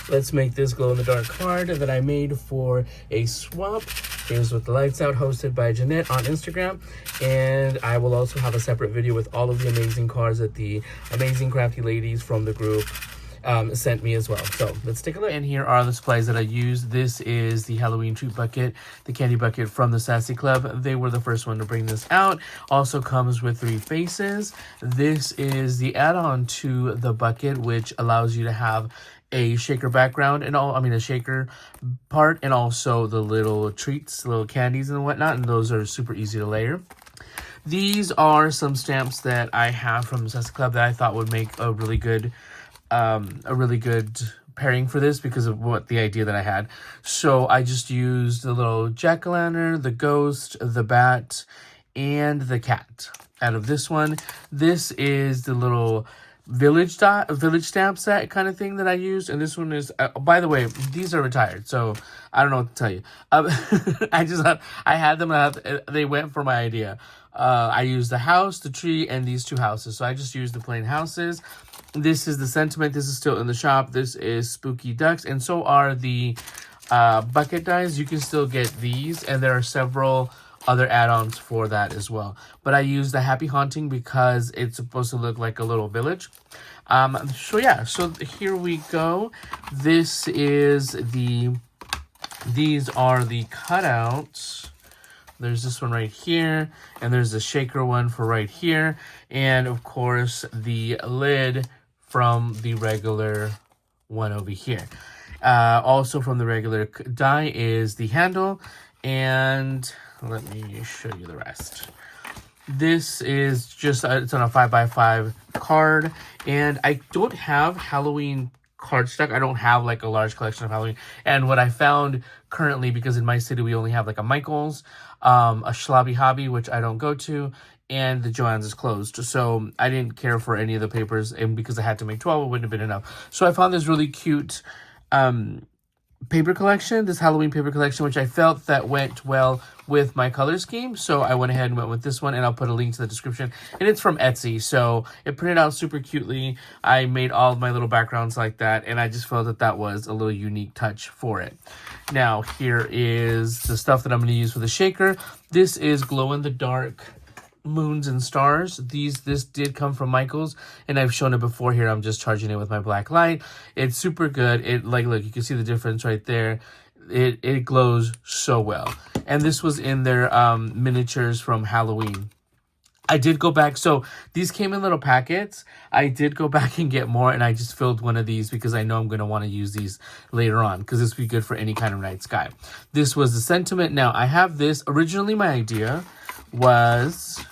let's make this glow-in-the-dark card that I made for a swap. Here's with the lights out, hosted by Jeanette on Instagram. And I will also have a separate video with all of the amazing cards that the amazing crafty ladies from the group sent me as well. So let's take a look. And here are the supplies that I used. This is the Halloween treat bucket, the candy bucket from the Sassy Club. They were the first one to bring this out. Also comes with 3 faces. This is the add-on to the bucket, which allows you to have a shaker background and a shaker part, and also the little treats, little candies and whatnot, and those are super easy to layer. These are some stamps that I have from the Sassy Club that I thought would make a really good pairing for this because of what the idea that I had. So I just used the little jack-o'-lantern, the ghost, the bat, and the cat out of this one. This is the little village stamp set kind of thing that I used, and this one is by the way, these are retired, so I don't know what to tell you. I had them, they went for my idea. I used the house, the tree, and these 2 houses, so I just used the plain houses. This is the sentiment. This is still in the shop. This is Spooky Ducks, and so are the bucket dies. You can still get these, and there are several other add-ons for that as well. But I use the Happy Haunting because it's supposed to look like a little village. So yeah, so here we go. These are the cutouts. There's this one right here, and there's the shaker one for right here, and of course the lid from the regular one over here. Also from the regular die is the handle, and let me show you the rest. This is just, it's on a 5x5 card, and I don't have Halloween cardstock. I don't have like a large collection of Halloween. And what I found currently, because in my city we only have like a Michael's, a Schlobby Hobby, which I don't go to, and the Joann's is closed. So I didn't care for any of the papers, and because I had to make 12, it wouldn't have been enough. So I found this really cute paper collection, this Halloween paper collection, which I felt that went well with my color scheme. So I went ahead and went with this one, and I'll put a link to the description. And it's from Etsy, so it printed out super cutely. I made all of my little backgrounds like that, and I just felt that that was a little unique touch for it. Now, here is the stuff that I'm going to use for the shaker. This is glow-in-the-dark moons and stars. This did come from Michael's, and I've shown it before here. I'm just charging it with my black light. It's super good. It, like, look, you can see the difference right there. It glows so well. And this was in their miniatures from Halloween. I did go back, so these came in little packets. I did go back and get more, and I just filled one of these because I know I'm going to want to use these later on, because this would be good for any kind of night sky. This was the sentiment. Now, I have this. Originally, my idea was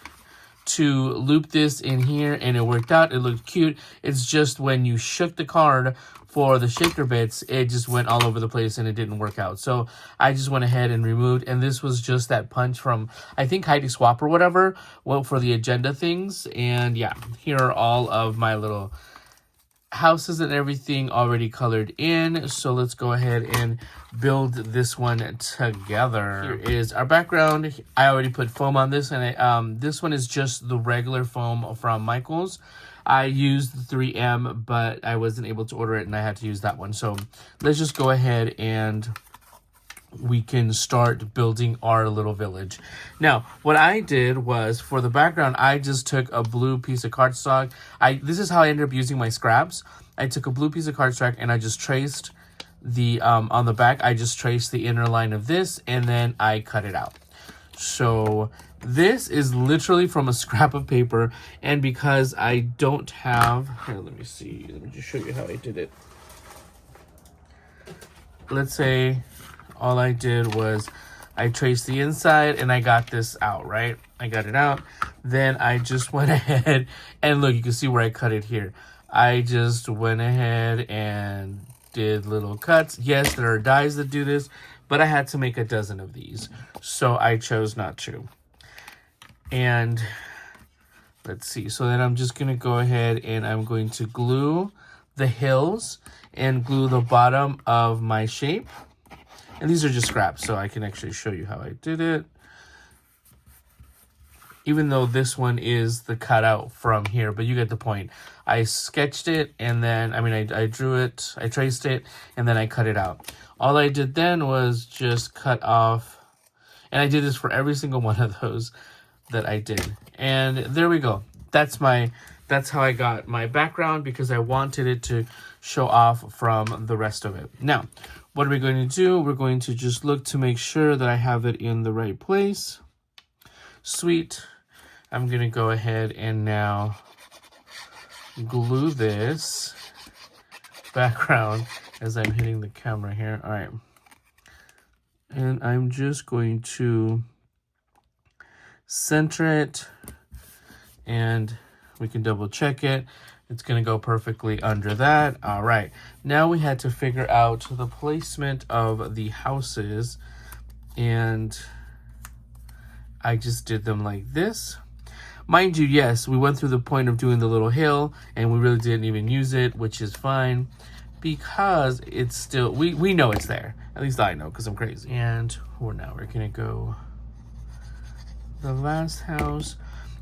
to loop this in here, and it worked out. It looked cute. It's just when you shook the card for the shaker bits, it just went all over the place and it didn't work out. So I just went ahead and removed, and this was just that punch from, I think, Heidi Swap or whatever, well, for the agenda things. And yeah, here are all of my little houses and everything already colored in. So let's go ahead and build this one together. Here is our background. I already put foam on this, and this one is just the regular foam from Michael's. I used the 3M, but I wasn't able to order it, and I had to use that one. So let's just go ahead and we can start building our little village. Now, what I did was, for the background, I just took a blue piece of cardstock. This is how I ended up using my scraps. I took a blue piece of cardstock, and I just traced the, on the back, I just traced the inner line of this, and then I cut it out. So this is literally from a scrap of paper, and because I don't have, here, let me see, let me just show you how I did it. Let's say all I did was I traced the inside, and I got this out, right? I got it out. Then I just went ahead, and look, you can see where I cut it here. I just went ahead and did little cuts. Yes, there are dies that do this, but I had to make a dozen of these, so I chose not to. And let's see. So then I'm just going to go ahead and I'm going to glue the hills and glue the bottom of my shape. And these are just scraps, so I can actually show you how I did it. even though this one is the cutout from here, but you get the point. I sketched it, and then, I drew it, I traced it, and then I cut it out. All I did then was just cut off, and I did this for every single one of those that I did. And there we go. That's how I got my background, because I wanted it to show off from the rest of it. Now, what are we going to do? We're going to just look to make sure that I have it in the right place. Sweet. I'm going to go ahead and now glue this background as I'm hitting the camera here. All right. And I'm just going to center it, and we can double check it. It's going to go perfectly under that. All right. Now we had to figure out the placement of the houses, and I just did them like this. Mind you, yes, we went through the point of doing the little hill, and we really didn't even use it, which is fine, because it's still, we know it's there. At least I know, because I'm crazy. And we're going to go the last house.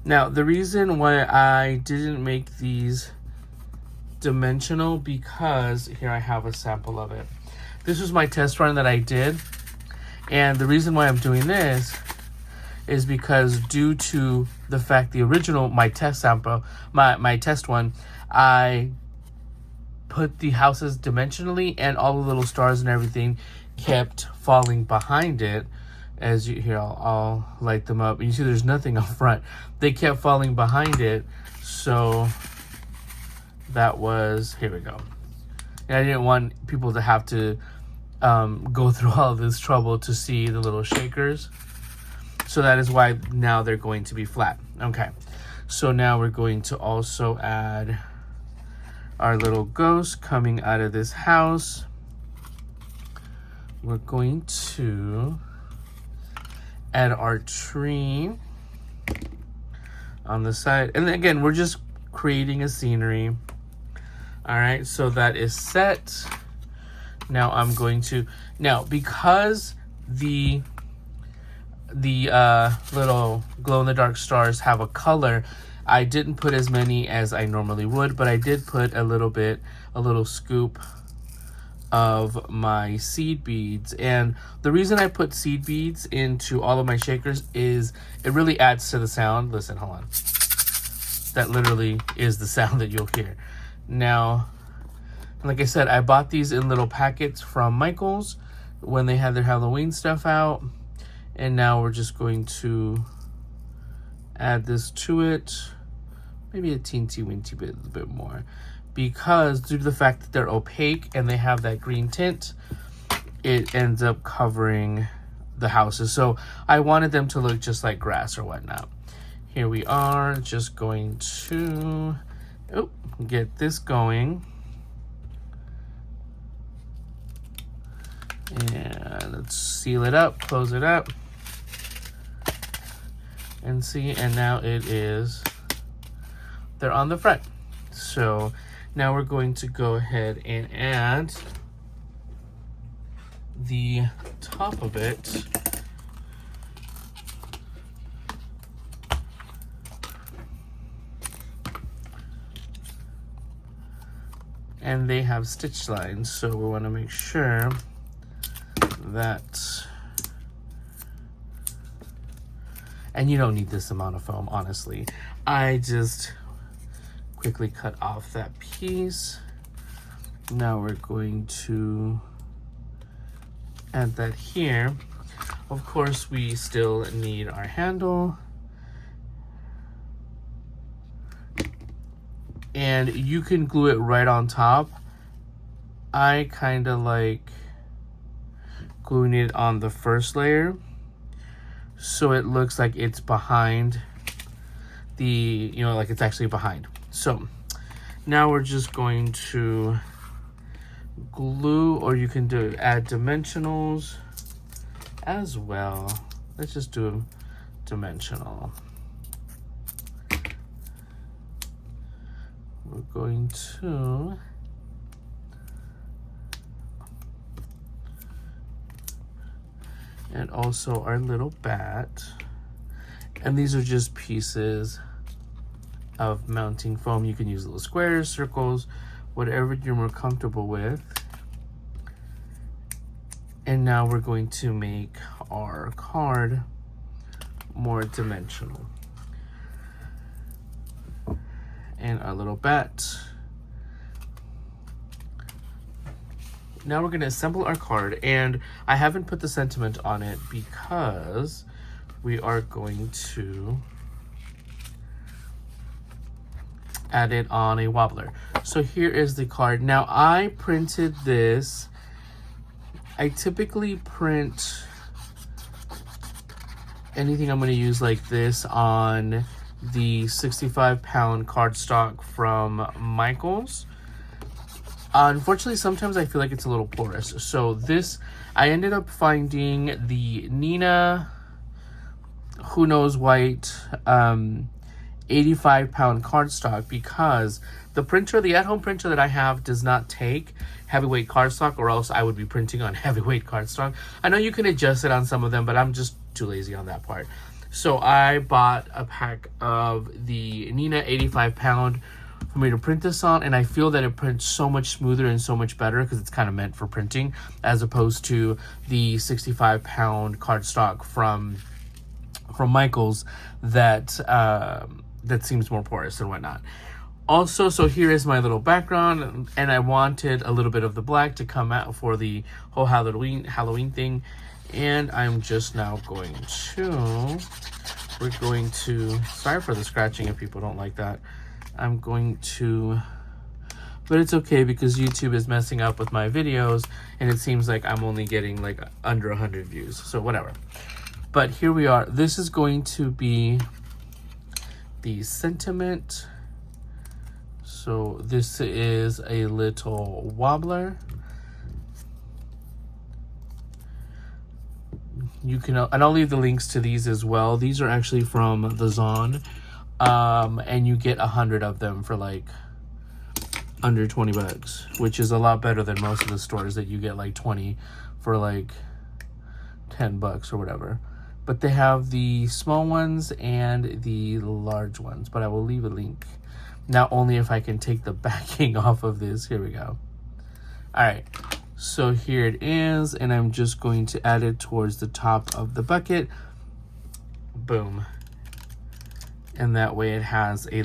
Now, the reason why I didn't make these dimensional, because here I have a sample of it. This was my test run that I did, and the reason why I'm doing this is because due to the fact the original, my test sample, my test one, I put the houses dimensionally, and all the little stars and everything kept falling behind it. As you here, I'll light them up. You see there's nothing up front. They kept falling behind it, so that was, here we go. And I didn't want people to have to go through all this trouble to see the little shakers. So that is why now they're going to be flat. Okay, so now we're going to also add our little ghost coming out of this house. We're going to add our tree on the side. And again, we're just creating a scenery. All right, so that is set. Now I'm going to, because the little glow-in-the-dark stars have a color, I didn't put as many as I normally would, but I did put a little scoop of my seed beads. And the reason I put seed beads into all of my shakers is it really adds to the sound. Listen, hold on. That literally is the sound that you'll hear. Now, like I said, I bought these in little packets from Michaels when they had their Halloween stuff out. And now we're just going to add this to it. Maybe a teensy-weensy bit more. Because due to the fact that they're opaque and they have that green tint, it ends up covering the houses. So I wanted them to look just like grass or whatnot. Here we are, just going to get this going. And let's seal it up, close it up. And see, and now they're on the front. So now we're going to go ahead and add the top of it. And they have stitch lines, so we want to make sure that, and you don't need this amount of foam, honestly. I just quickly cut off that piece. Now we're going to add that here. Of course, we still need our handle. And you can glue it right on top. I kind of like gluing it on the first layer so it looks like it's behind the, like it's actually behind. So now we're just going to glue, or you can add dimensionals as well. Let's just do dimensional. We're going to and also our little bat. And these are just pieces of mounting foam. You can use little squares, circles, whatever you're more comfortable with. And now we're going to make our card more dimensional. And our little bat. Now we're going to assemble our card, and I haven't put the sentiment on it because we are going to add it on a wobbler. So here is the card. Now I printed this. I typically print anything I'm going to use like this on the 65-pound cardstock from Michaels. Unfortunately, sometimes I feel like it's a little porous. So this, I ended up finding the Neenah Who Knows White 85-pound cardstock, because the printer, the at-home printer that I have, does not take heavyweight cardstock, or else I would be printing on heavyweight cardstock. I know you can adjust it on some of them, but I'm just too lazy on that part. So I bought a pack of the Neenah 85-pound for me to print this on, and I feel that it prints so much smoother and so much better because it's kind of meant for printing, as opposed to the 65-pound cardstock from Michaels that that seems more porous and whatnot. Also, so here is my little background, and I wanted a little bit of the black to come out for the whole Halloween thing. And I'm just now going to, sorry for the scratching if people don't like that. I'm going to, but it's okay because YouTube is messing up with my videos, and it seems like I'm only getting like under 100 views, so whatever. But here we are. This is going to be the sentiment. So this is a little wobbler. You can, and I'll leave the links to these as well. These are actually from the Zon, and you get 100 of them for like under 20 bucks, which is a lot better than most of the stores that you get like 20 for like 10 bucks or whatever. But they have the small ones and the large ones, but I will leave a link. Now only if I can take the backing off of this. Here we go. All right, so here it is, and I'm just going to add it towards the top of the bucket. Boom. And that way it has a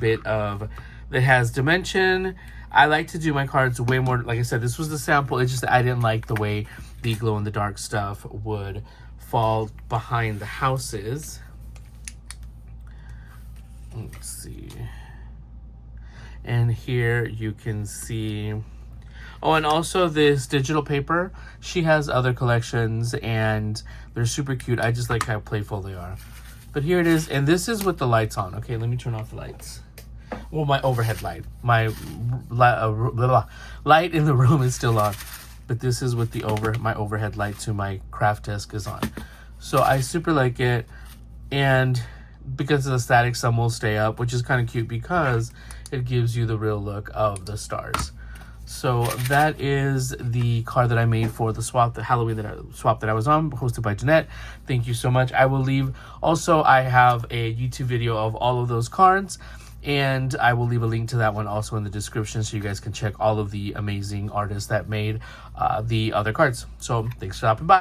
bit of, it has dimension. I like to do my cards way more, like I said, this was the sample. It's just I didn't like the way the glow-in-the-dark stuff would fall behind the houses. Let's see. And here you can see, oh, and also this digital paper. She has other collections and they're super cute. I just like how playful they are. But here it is, and this is with the lights on. Okay, let me turn off the lights. Well, my overhead light. My light in the room is still on. But this is with the my overhead light to my craft desk is on. So I super like it. And because of the static, some will stay up, which is kind of cute because it gives you the real look of the stars. So that is the card that I made for the swap, the Halloween swap that I was on, hosted by Jeanette. Thank you so much. I will leave, also I have a YouTube video of all of those cards, and I will leave a link to that one also in the description so you guys can check all of the amazing artists that made the other cards. So thanks for stopping by.